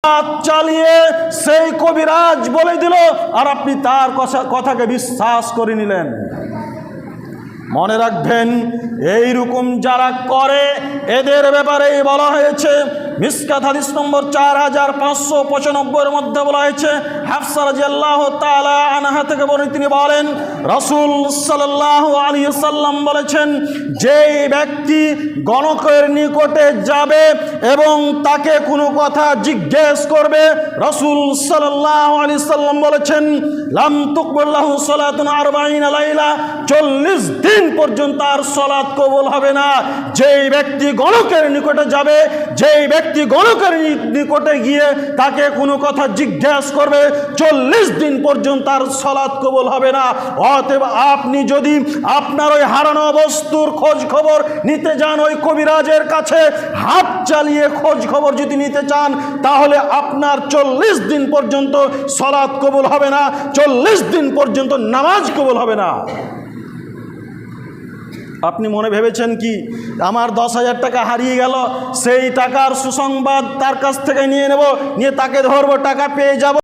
হাত চালিয়ে সেই কবিরাজ বলে দিল, আর আপনি তার কথাকে বিশ্বাস করে নিলেন। মনে রাখবেন, এইরকম যারা করে এদের ব্যাপারে বলা হয়েছে, মিসকাত হাদিস নম্বর 4595 মধ্যে বলা হয়েছে, হাফসা রাদিয়াল্লাহু তাআলা আনহা থেকে বর্ণিত, তিনি বলেন রাসূল সাল্লাল্লাহু আলাইহি সাল্লাম বলেছেন, যেই ব্যক্তি গণকের নিকটে যাবে এবং তাকে কোনো কথা জিজ্ঞেস করবে, রাসূল সাল্লাল্লাহু আলাইহি সাল্লাম বলেছেন, লাম তুকবাল লাহু সালাতুন 40 লাইলা, 40 দিন পর্যন্ত তার সালাত কবুল হবে না। যেই ব্যক্তি গণকের নিকটে যাবে, যেই ব্যক্তি গণকের নিকটে গিয়ে তাকে কোনো কথা জিজ্ঞেস করবে, 40 দিন পর্যন্ত তার সালাত কবুল হবে না। অতএব আপনি যদি আপনার ওই হারানো বস্তুর খোঁজ খবর নিতে যান ওই কবিরাজের কাছে, হাত চালিয়ে খোঁজ খবর যদি নিতে চান, তাহলে আপনার 40 দিন পর্যন্ত সালাত কবুল হবে না, 40 দিন পর্যন্ত নামাজ কবুল হবে না। আপনি মনে ভেবেছেন কি আমার 10,000 টাকা হারিয়ে গেল, সেই টাকার সুসংবাদ তার কাছ থেকে নিয়ে নেব, নিয়ে তাকে ধরবো, টাকা পেয়ে যাব।